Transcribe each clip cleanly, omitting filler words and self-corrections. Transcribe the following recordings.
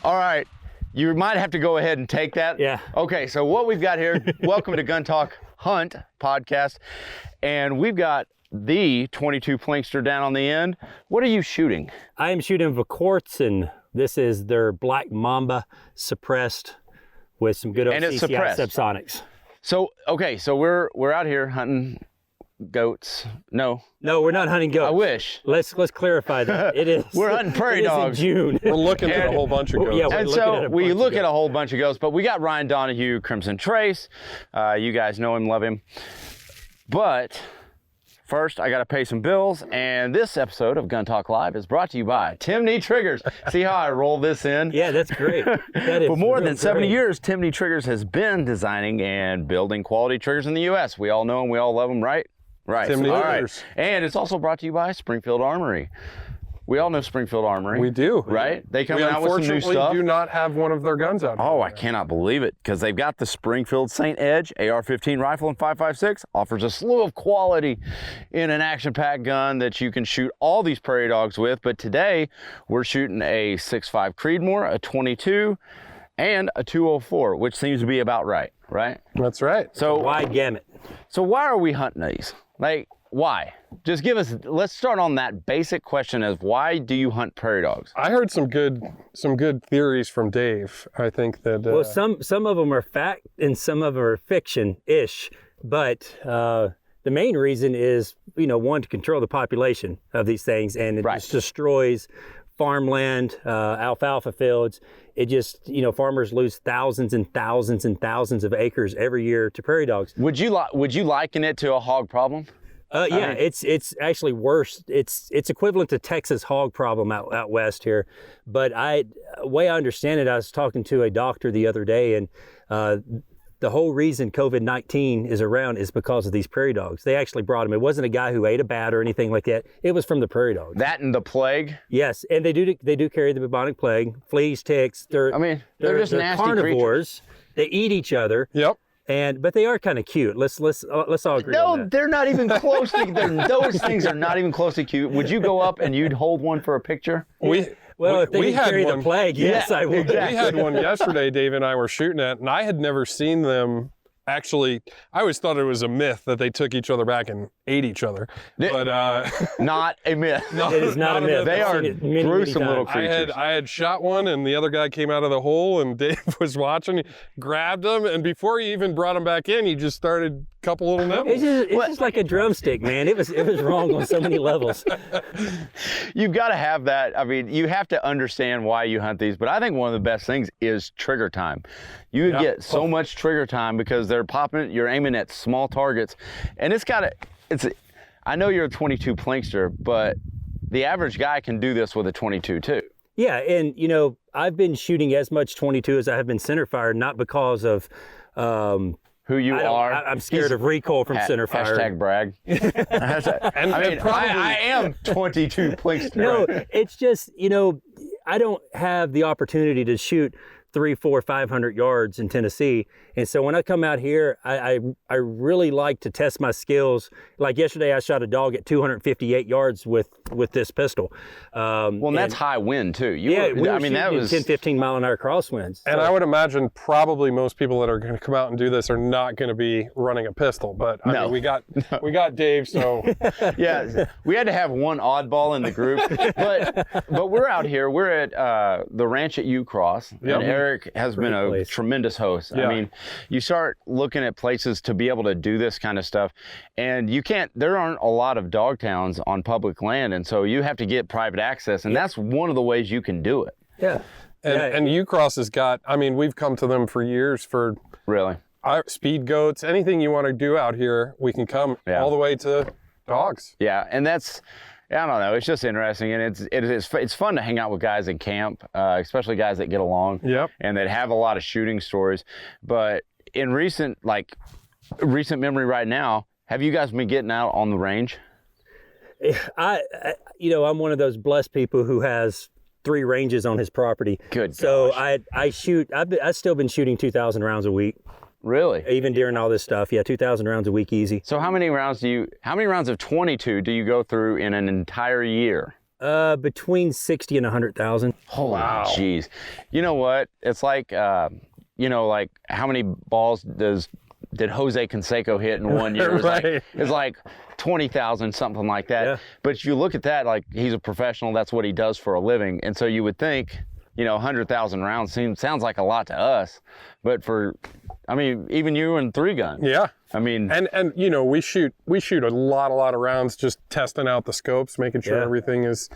All right. You might have to go ahead and take that. Yeah. Okay, so what we've got here, welcome to Gun Talk Hunt podcast. And we've got the 22plinkster down on the end. What are you shooting? I am shooting Vakortsen. This is their Black Mamba suppressed with some good old CCI subsonics. So, okay, so we're out here hunting goats. No, we're not hunting goats. I wish. Let's clarify that. It is. We're hunting prairie dogs. In June. We're looking at a whole bunch of goats. Yeah, and so we look at a whole bunch of goats, but we got Ryan Donahue, Crimson Trace. You guys know him, love him. But first, I got to pay some bills, and this episode of Gun Talk Live is brought to you by Timney Triggers. See how I roll this in? Yeah, that's great. That is For more than 70 years, Timney Triggers has been designing and building quality triggers in the U.S. We all know them, we all love them, right? Right. Timney All Triggers. right. And it's also brought to you by Springfield Armory. We all know Springfield Armory. We do. Right? They come We out with some new unfortunately stuff. do not have one of their guns out. Oh, I cannot believe it, because they've got the Springfield St. Edge AR-15 rifle and 5.56, offers a slew of quality in an action-packed gun that you can shoot all these prairie dogs with. But today, we're shooting a 6.5 Creedmoor, a 22, and a 204, which seems to be about right? That's right. So wide gamut. So why are we hunting these? Like, why? Just give us, let's start on that basic question of why do you hunt prairie dogs? I heard some good theories from Dave. I think that Well, some of them are fact and some of them are fiction-ish, but the main reason is, one, to control the population of these things, and it just destroys farmland, alfalfa fields. It just, farmers lose thousands and thousands and thousands of acres every year to prairie dogs. Would you liken it to a hog problem? Yeah, it's actually worse. It's equivalent to Texas hog problem out west here. But way I understand it, I was talking to a doctor the other day, and the whole reason COVID-19 is around is because of these prairie dogs. They actually brought them. It wasn't a guy who ate a bat or anything like that. It was from the prairie dogs. That and the plague? Yes, and they do carry the bubonic plague, fleas, ticks. They're just nasty carnivores. creatures. They eat each other. Yep. But they are kind of cute. Let's all agree on that. No, they're not even close to, those things are not even close to cute. Would you go up and you'd hold one for a picture? If they didn't carry the plague, yes, I would. We had one yesterday, Dave and I were shooting at, and I had never seen them. Actually, I always thought it was a myth that they took each other back and ate each other. But not a myth. It is not a myth. They are gruesome little creatures. I had shot one, and the other guy came out of the hole, and Dave was watching. He grabbed him, and before he even brought him back in, he just started a couple little nibbles. It's just like a drumstick, man. It was wrong on so many levels. You've got to have that. I mean, you have to understand why you hunt these, but I think one of the best things is trigger time. You get so much trigger time because they're popping, you're aiming at small targets, and I know you're a 22plinkster, but the average guy can do this with a 22 too. Yeah, and I've been shooting as much 22 as I have been centerfire, not because of who you are. I'm scared of recoil from centerfire. Hashtag brag. I am 22plinkster. No, it's just, I don't have the opportunity to shoot 300, 400, 500 yards in Tennessee. And so when I come out here, I really like to test my skills. Like yesterday, I shot a dog at 258 yards with this pistol. And that's high wind too. That was 10, 15 mile an hour crosswinds. And I would imagine probably most people that are going to come out and do this are not going to be running a pistol. But I mean, we got Dave, so yeah, we had to have one oddball in the group. But we're out here. We're at the ranch at UCross. Yep. And Eric has been a tremendous host. Yeah. I mean, you start looking at places to be able to do this kind of stuff, and there aren't a lot of dog towns on public land, and so you have to get private access, and that's one of the ways you can do it. Yeah. And UCross has got, we've come to them for years for really speed goats, anything you want to do out here, we can come all the way to dogs. Yeah, and that's, I don't know, it's just interesting, and it's fun to hang out with guys in camp, especially guys that get along and that have a lot of shooting stories. But in recent memory right now, have you guys been getting out on the range? I'm one of those blessed people who has 3 ranges on his proproperty. Good. So gosh. I've still been shooting 2,000 rounds a week. Really? Even during all this stuff, 2,000 rounds a week easy. So how many rounds of 22 do you go through in an entire year? Between 60 and 100,000. Holy jeez. You know what? It's like, like how many balls did Jose Canseco hit in 1 year? It's like 20,000, something like that. Yeah. But you look at that, like he's a professional. That's what he does for a living. And so you would think, 100,000 rounds sounds like a lot to us, but even you and 3-gun. Yeah. And we shoot a lot of rounds, just testing out the scopes, making sure everything is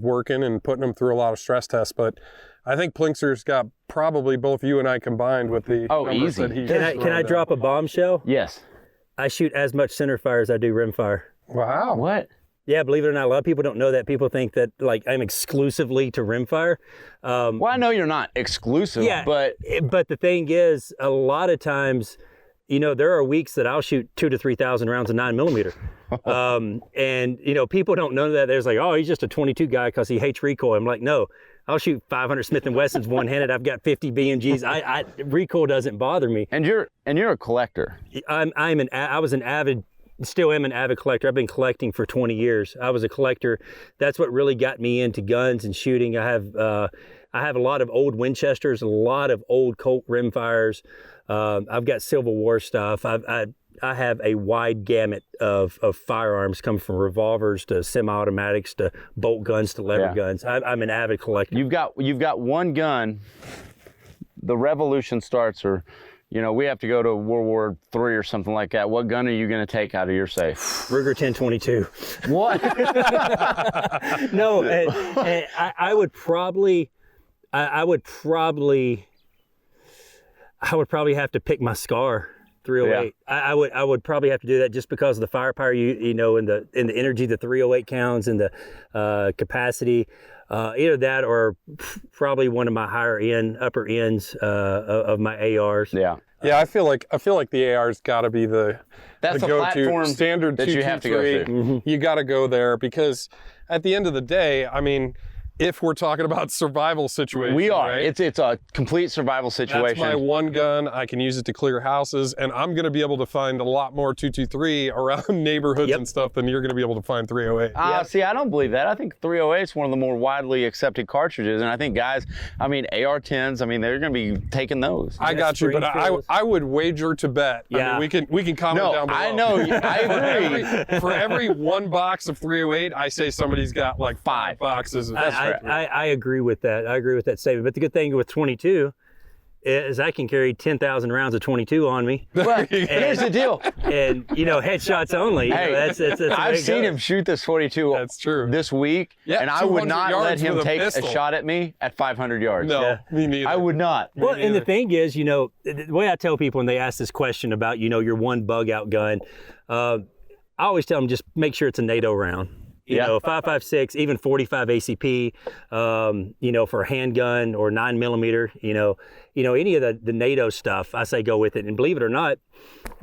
working and putting them through a lot of stress tests. But I think Plinkster's got probably both you and I combined with the numbers easy. that he Can I drop a bombshell? Yes. I shoot as much center fire as I do rim fire. Wow. What? Yeah, believe it or not, a lot of people don't know that. People think that I'm exclusively to rimfire. Well, I know you're not exclusive, but the thing is, a lot of times, there are weeks that I'll shoot 2,000 to 3,000 rounds of 9mm. And people don't know that. There's like, oh, he's just a 22 guy because he hates recoil. I'm like, no, I'll shoot 500 Smith & Wessons one-handed. I've got 50 BMGs. Recoil doesn't bother me. And you're a collector. Still am an avid collector. I've been collecting for 20 years. I was a collector. That's what really got me into guns and shooting. I have a lot of old Winchesters, a lot of old Colt rimfires. I've got Civil War stuff. I have a wide gamut of firearms, coming from revolvers to semi-automatics to bolt guns to lever guns. I'm an avid collector. You've got one gun. The revolution starts, or we have to go to World War III or something like that. What gun are you going to take out of your safe? Ruger 1022. What? No, and I would probably have to pick my Scar 308. Yeah. I would probably have to do that just because of the firepower, and the energy the 308 counts and the capacity. Either that or probably one of my upper ends of my ARs. Yeah. Yeah, I feel like the AR's got to be the go-to standard that you have to go through. Mm-hmm. You got to go there because at the end of the day, if we're talking about survival situation, we are. Right? It's a complete survival situation. That's my one gun. I can use it to clear houses, and I'm going to be able to find a lot more 223 around neighborhoods and stuff than you're going to be able to find 308. See, I don't believe that. I think 308 is one of the more widely accepted cartridges, and I think guys, AR-10s, they're going to be taking those. I got you, but I would wager to bet. Yeah. we can comment down below. I know. I agree. For every one box of 308, I say somebody's got like 5 boxes of I agree with that. I agree with that statement. But the good thing with 22 is I can carry 10,000 rounds of 22 on me. Well, here's the deal. And, headshots only. Hey, that's I've seen him shoot this 22 That's true. this week, and I would not let him take a shot at me at 500 yards. No, me neither. I would not. Well, and the thing is, the way I tell people when they ask this question about, your one BugOut gun, I always tell them just make sure it's a NATO round. 5.56, even 45 ACP, for a handgun or 9mm, any of the NATO stuff, I say go with it. And believe it or not,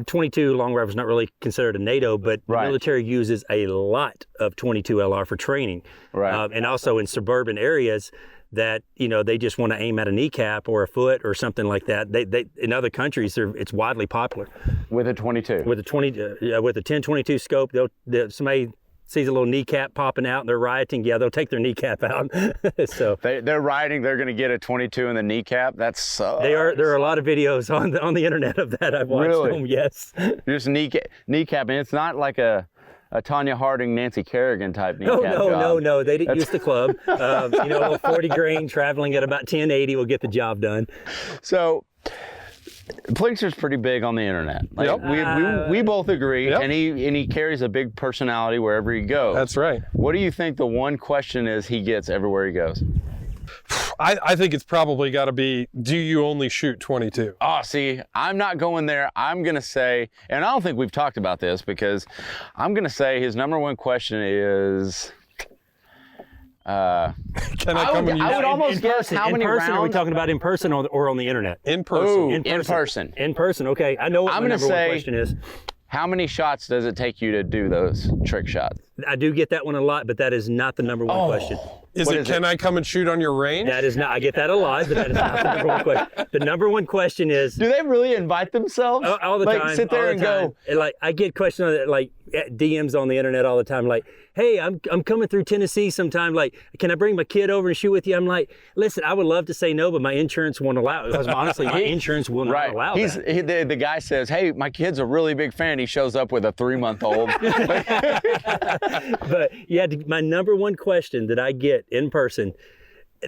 22 long rifle is not really considered a NATO, but the military uses a lot of 22 LR for training. Right. And also in suburban areas that, they just want to aim at a kneecap or a foot or something like that. They in other countries, it's widely popular. With a 22. With a 1022 scope, somebody sees a little kneecap popping out and they're rioting, they'll take their kneecap out. So they're rioting, they're going to get a 22 in the kneecap. That sucks. There are a lot of videos on the internet of that. I've watched them. Yes. Just kneecap, and it's not like a Tanya Harding, Nancy Kerrigan type kneecap job. No. They didn't use the club. A little 40 grain traveling at about 1080 will get the job done. So Plinkster's pretty big on the internet. We both agree, and he carries a big personality wherever he goes. That's right. What do you think the one question is he gets everywhere he goes? I think it's probably got to be, do you only shoot 22? Oh, see, I'm not going there. I'm going to say, and I don't think we've talked about this, because I'm going to say his number one question is... Can I come and use I would almost guess how many rounds. Are we talking about in person or on the internet? In person. Ooh, in person. In person. Okay, I know what my number one question is. How many shots does it take you to do those trick shots? I do get that one a lot, but that is not the number one question. Can I come and shoot on your range? That is not. I get that a lot, but that is not the number one question. The number one question is... Do they really invite themselves? All the time. Sit there and go... I get questions on it, DMs on the internet all the time, like, hey, I'm coming through Tennessee sometime. Like, can I bring my kid over and shoot with you? I'm like, listen, I would love to say no, but my insurance won't allow it. Because honestly, my insurance will not allow that. The guy says, hey, my kid's a really big fan. He shows up with a 3-month-old. But yeah, my number one question that I get in person,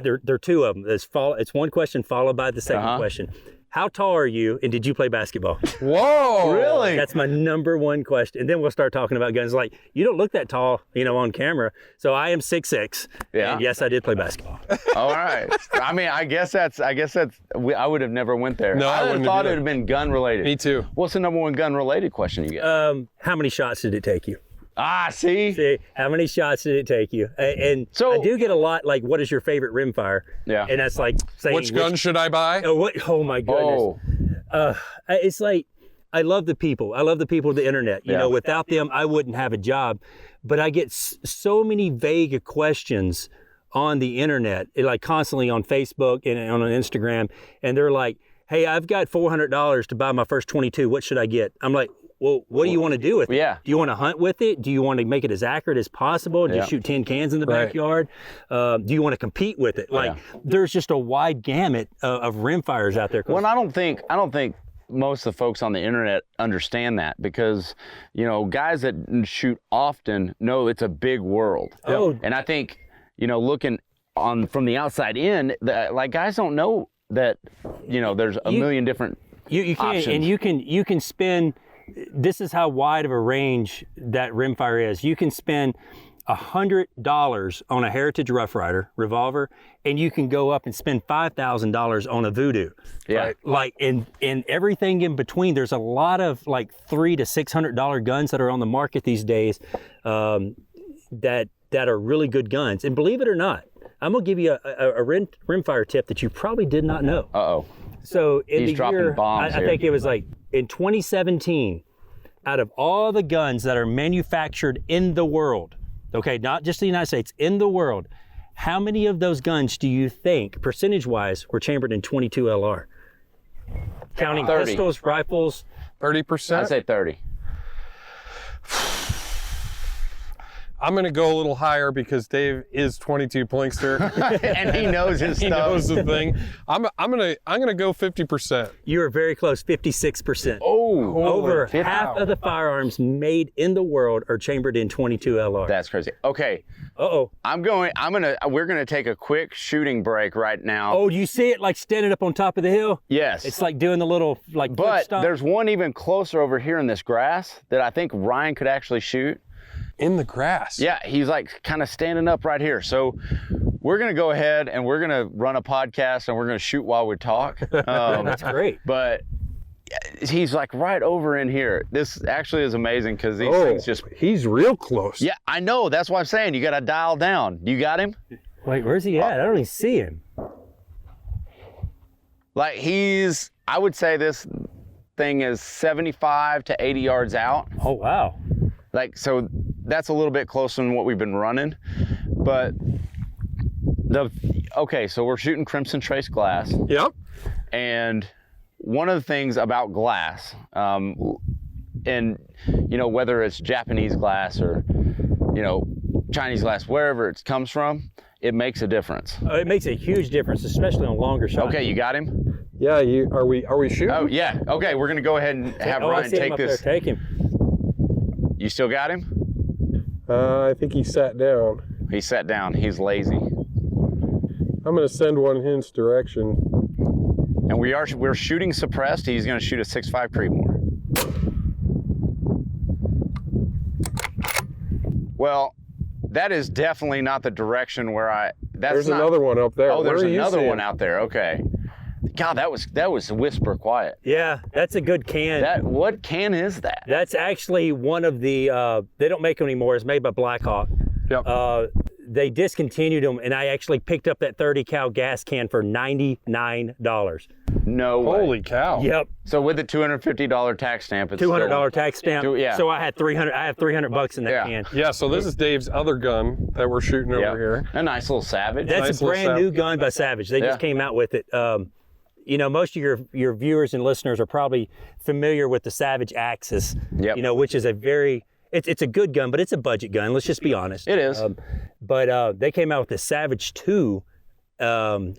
there are two of them. It's one question followed by the second question. How tall are you, and did you play basketball? Whoa! Really? That's my number one question. And then we'll start talking about guns. Like, you don't look that tall, on camera. So I am 6'6". Yeah. And yes, I did play basketball. All right. I mean, I guess that's. I would have never went there. No, I would have thought it would have been gun related. Me too. What's the number one gun related question you get? How many shots did it take you? See, how many shots did it take you? And so I do get a lot like, what is your favorite rimfire? Yeah. And that's like saying, which gun should I buy? Oh my goodness. It's like, I love the people. I love the people of the internet. You know, without them, I wouldn't have a job. But I get so many vague questions on the internet, like constantly on Facebook and on Instagram. And they're like, hey, I've got $400 to buy my first 22. What should I get? I'm like, well, what do you want to do with it? Yeah. Do you want to hunt with it? Do you want to make it as accurate as possible and just shoot tin cans in the backyard? Do you want to compete with it? Like, there's just a wide gamut of rimfires out there. Well, I don't think most of the folks on the internet understand that, because, guys that shoot often know it's a big world. Oh. And I think, looking from the outside in, like, guys don't know that, there's a million different options. And you can spend. This is how wide of a range that rimfire is. You can spend $100 on a Heritage Rough Rider revolver, and you can go up and spend $5,000 on a Voodoo. Yeah. Right? Like, and everything in between. There's a lot of like $300 to $600 guns that are on the market these days that are really good guns. And believe it or not, I'm gonna give you a rimfire tip that you probably did not know. Uh-oh. So in He's the dropping year, bombs I think it was like in 2017, out of all the guns that are manufactured in the world, okay, not just the United States, in the world, how many of those guns do you think, percentage-wise, were chambered in 22 LR? Counting 30. pistols, rifles. 30%? I'd say 30. I'm going to go a little higher because Dave is 22plinkster. And he knows his stuff. He knows the thing. I'm going to go 50%. You are very close, 56%. Oh, over half of the firearms made in the world are chambered in 22 LR. That's crazy. Okay. Uh-oh. We're gonna take a quick shooting break right now. Oh, do you see it like standing up on top of the hill? Yes. It's like doing the little like But flip stomp. there's one even closer over here in this grass that I think Ryan could actually shoot. In the grass? Yeah, he's like kind of standing up right here. So we're gonna go ahead and we're gonna run a podcast and we're gonna shoot while we talk. That's great. But he's like right over in here. This actually is amazing because these things just... He's real close. Yeah, I know. That's what I'm saying. You got to dial down. You got him? Wait, where's he at? I don't even see him. Like I would say this thing is 75 to 80 yards out. Oh, wow. Like, so that's a little bit closer than what we've been running. But okay, so we're shooting Crimson Trace glass. Yep. And one of the things about glass, and whether it's Japanese glass or Chinese glass, wherever it comes from, it makes a difference. It makes a huge difference, especially on longer shots. Okay, you got him? Yeah, are we shooting? Oh yeah. Okay, we're gonna go ahead and have Ryan take this. Take him. You still got him? I think he sat down. He sat down. He's lazy. I'm gonna send one in his direction. And we're shooting suppressed. He's gonna shoot a 6.5 Creedmoor. Well, that is definitely not the direction where There's another one up there. Oh, there's another one out there. Okay. God, that was whisper quiet. Yeah, that's a good can. What can is that? That's actually one of the, they don't make them anymore. It's made by Blackhawk. Yep. They discontinued them, and I actually picked up that 30 cal gas can for $99. No way. Holy cow. Yep. So with the $250 tax stamp, it's $200 tax stamp. Yeah. So I had $300 in that can. Yeah, so this is Dave's other gun that we're shooting over here. A nice little Savage. That's a brand new gun by Savage. They just came out with it. Most of your viewers and listeners are probably familiar with the Savage Axis, which is a very it's a good gun, but it's a budget gun. Let's just be honest. It is. But they came out with the Savage 2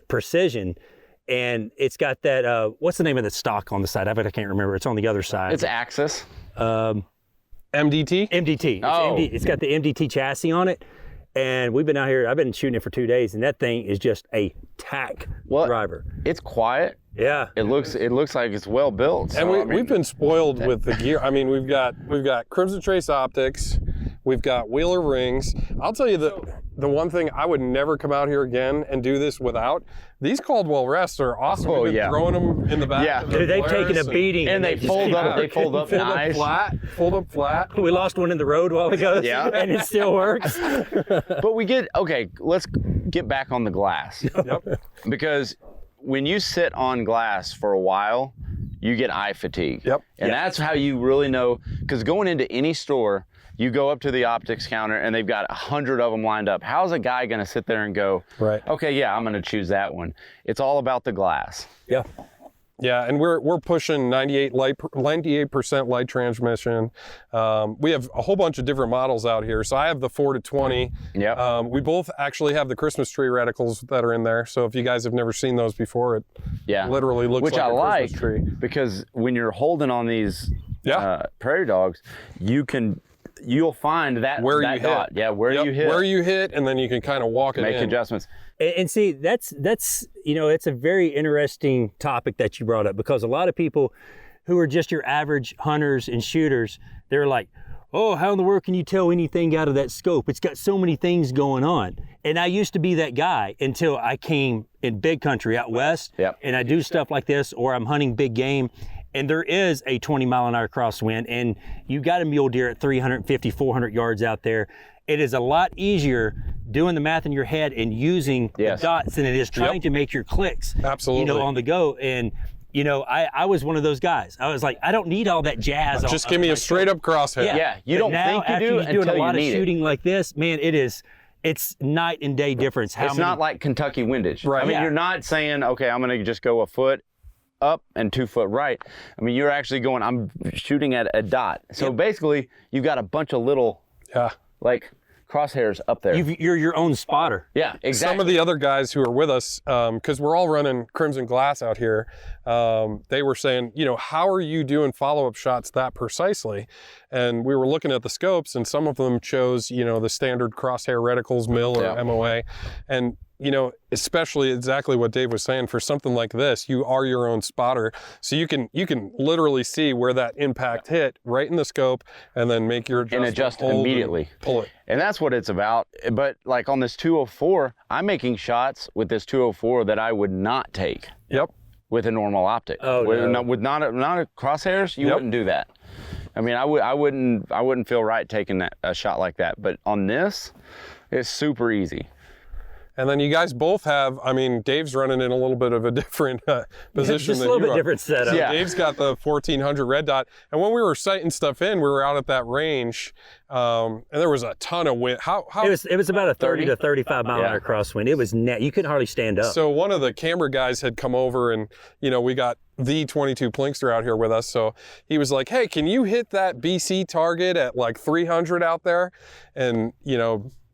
Precision, and it's got that, what's the name of the stock on the side? I can't remember. It's on the other side. It's Axis. MDT? MDT. Oh. It's got the MDT chassis on it. And we've been out here, I've been shooting it for 2 days, and that thing is just a tack driver. It's quiet. Yeah. It looks like it's well built. So, And we've been spoiled with the gear. I mean, we've got Crimson Trace optics, we've got Wheeler rings. I'll tell you the one thing I would never come out here again and do this without. These Caldwell rests are awesome. Oh, We've been throwing them in the back. Yeah. of the Dude, they've Polaris taken a beating. and they fold up. They fold up nice. Fold up flat. We lost one in the road a while ago, Yeah. and it still works. But let's get back on the glass. Yep. Because when you sit on glass for a while, you get eye fatigue. Yep. And that's how you really know, because going into any store, you go up to the optics counter and they've got 100 of them lined up. How's a guy going to sit there and go, Right. okay, yeah, I'm going to choose that one? It's all about the glass. Yeah. Yeah, and we're pushing 98% light transmission. We have a whole bunch of different models out here. So I have the 4 to 20. Yeah. We both actually have the Christmas tree reticles that are in there. So if you guys have never seen those before, it literally looks Which like I a like, Christmas tree. because when you're holding on these prairie dogs, you'll find that Where that you dot. hit. Yeah, where Yep, you hit. where you hit, and then you can kind of walk it make in. adjustments. And see, that's it's a very interesting topic that you brought up, because a lot of people who are just your average hunters and shooters, they're like, oh, how in the world can you tell anything out of that scope? It's got so many things going on. And I used to be that guy until I came in big country out west, and I do stuff like this, or I'm hunting big game, and there is a 20-mile-an-hour crosswind, and you got a mule deer at 350, 400 yards out there. It is a lot easier doing the math in your head and using the dots than it is trying to make your clicks. Absolutely. On the go. And I was one of those guys. I was like, I don't need all that jazz. Just give me a straight up crosshair. Yeah, you don't think you do after you're doing until a lot you of need shooting like this, man, it's night and day difference. It's not like Kentucky windage. Right. I mean, you're not saying, okay, I'm going to just go a foot up and 2 foot right. I mean, you're actually going, I'm shooting at a dot. So basically, you've got a bunch of little, like, crosshairs up there. You're your own spotter. Yeah, exactly. Some of the other guys who are with us, because we're all running Crimson Glass out here, they were saying, how are you doing follow-up shots that precisely? And we were looking at the scopes, and some of them chose, the standard crosshair reticles, MIL or MOA. And especially exactly what Dave was saying, for something like this, you are your own spotter. So you can literally see where that impact hit right in the scope, and then make your adjustment. And adjust immediately. Pull it. And that's what it's about. But like on this 204, I'm making shots with this 204 that I would not take. Yep. With a normal optic. Oh, with not a crosshairs, you wouldn't do that. I mean, I wouldn't feel right taking a shot like that. But on this, it's super easy. And then you guys both have, Dave's running in a little bit of a different position Just than a little you bit are. different setup. Yeah. Dave's got the 1400 red dot. And when we were sighting stuff in, we were out at that range, and there was a ton of wind. How? It was about a 30 to 35 mile an hour crosswind. It was you couldn't hardly stand up. So one of the camera guys had come over, and we got the 22plinkster out here with us. So he was like, hey, can you hit that BC target at like 300 out there? And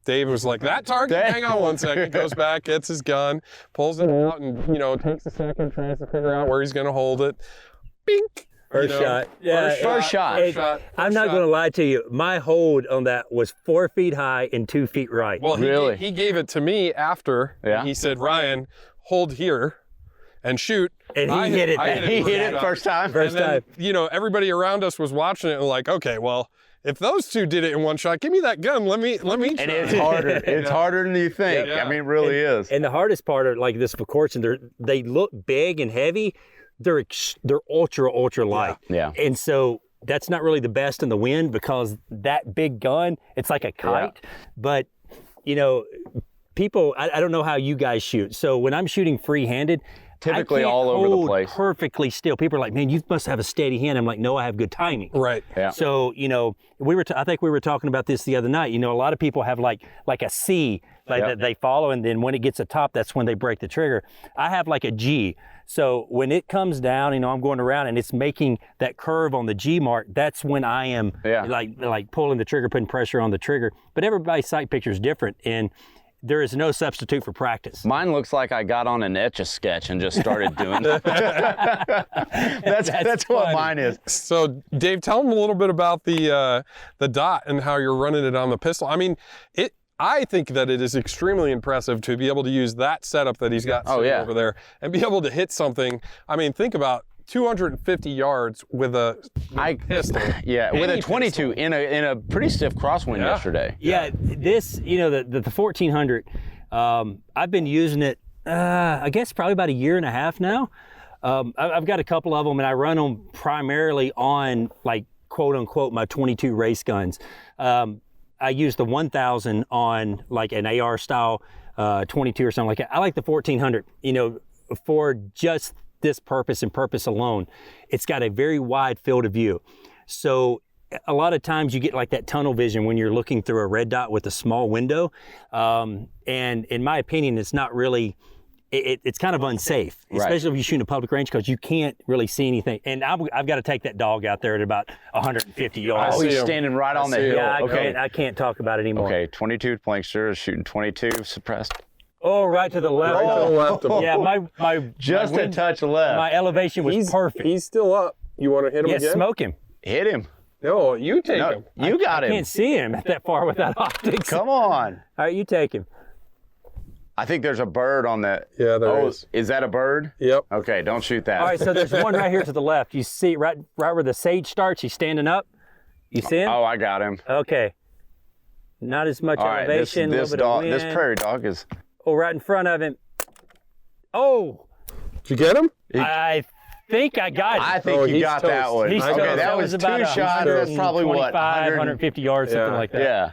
Dave was like, that target? Hang on one second. Goes back, gets his gun, pulls it out, and takes a second, tries to figure out where he's going to hold it. Bink. First shot. Yeah. First shot. I'm not going to lie to you. My hold on that was 4 feet high and 2 feet right. Well, Really? he gave it to me after. Yeah. And he said, Ryan, hold here and shoot. And he hit it. He hit it first time. First And time. then, everybody around us was watching it and like, okay, well, if those two did it in one shot, give me that gun. Let me try. And it's harder. It's harder than you think. Yeah. I mean, it really is. And the hardest part of like this Verkortsen, they look big and heavy. They're ultra light. Yeah. And so that's not really the best in the wind, because that big gun, it's like a kite. But people, I don't know how you guys shoot. So when I'm shooting free-handed, typically all over the place. Perfectly still. People are like, man, you must have a steady hand. I'm like, no, I have good timing. Right. Yeah. So, you know, I think we were talking about this the other night. You know, a lot of people have like a C that they follow, and then when it gets a top, that's when they break the trigger. I have like a G. So when it comes down, you know, I'm going around and it's making that curve on the G mark, that's when I am like pulling the trigger, putting pressure on the trigger. But everybody's sight picture is different, and there is no substitute for practice. Mine looks like I got on an Etch-a-Sketch and just started doing it. That's what mine is. So Dave, tell them a little bit about the dot and how you're running it on the pistol. I mean, I think that it is extremely impressive to be able to use that setup that he's got over there and be able to hit something. I mean, think about 250 yards with a pistol. Yeah, with a 22 in a pretty stiff crosswind yesterday. Yeah, this, you know, the 1400, I've been using it, I guess probably about a year and a half now. I've got a couple of them, and I run them primarily on, like, quote unquote, my 22 race guns. I use the 1000 on like an AR style 22 or something like that. I like the 1400, you know, for just this purpose and purpose alone. It's got a very wide field of view. So a lot of times you get like that tunnel vision when you're looking through a red dot with a small window. And in my opinion, it's not really, it's kind of unsafe, especially if you shoot in a public range, because you can't really see anything. And I've got to take that dog out there at about 150 yards. Oh, he's standing right on the hill. Yeah, I can't talk about it anymore. Okay, 22plinkster is shooting 22 suppressed. Oh, right to the left. Right to the left of him. Yeah, my just a touch left. My elevation was perfect. He's still up. You want to hit him again? Yeah, smoke him. Hit him. No, you take him. You got him. I can't see him that far without optics. Come on. All right, you take him. I think there's a bird on that. Yeah, there is. Is that a bird? Yep. Okay, don't shoot that. All right, so there's one right here to the left. You see right where the sage starts. He's standing up. You see him? Oh, I got him. Okay. Not as much elevation. This dog, this prairie dog is. Oh, right in front of him. Oh. Did you get him? I think I got him. I think you got that one. Okay, that was about 2 shots. That's probably what? 150 yards, something like that. Yeah.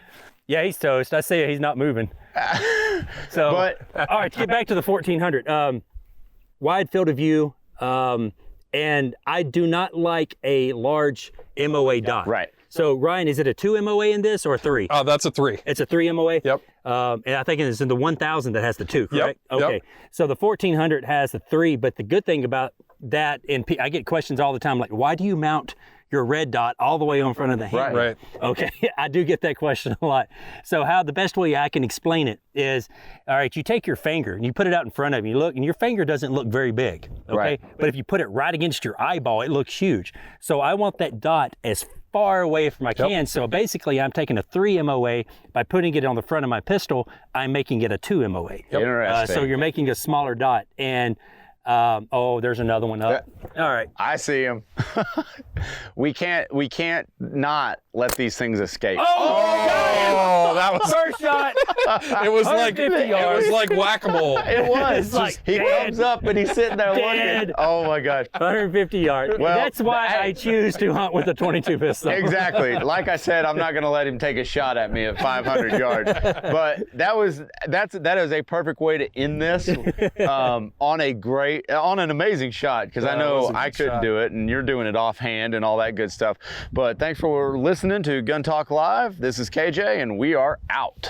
Yeah, he's toast. I say he's not moving. So, all right, to get back to the 1400. Wide field of view, and I do not like a large MOA dot. Right. So, Ryan, is it a 2 MOA in this or a 3? Oh, that's a 3. It's a 3 MOA? Yep. And I think it's in the 1000 that has the 2, correct? Yep. Okay. Yep. So the 1400 has the 3, but the good thing about that, and I get questions all the time like, why do you mount your red dot all the way in front of the hand? Right. Okay, I do get that question a lot. So the best way I can explain it is, all right, you take your finger and you put it out in front of you, look, and your finger doesn't look very big, okay? Right. But if you put it right against your eyeball, it looks huge. So I want that dot as far away from I can. So basically I'm taking a 3 MOA. By putting it on the front of my pistol, I'm making it a 2 MOA. Interesting. So you're making a smaller dot. And oh, there's another one up. All right. I see him. we can't not let these things escape. Oh, that was first shot. It was like whack-a-mole. It was. Like he comes up and he's sitting there looking. Oh my gosh. 150 yards. Well, that's why I choose to hunt with a 22 pistol. Exactly. Like I said, I'm not going to let him take a shot at me at 500 yards. But that is a perfect way to end this on an amazing shot, because I know I couldn't do it, and you're doing it offhand and all that good stuff. But thanks for listening to Gun Talk Live. This is KJ, and we are out.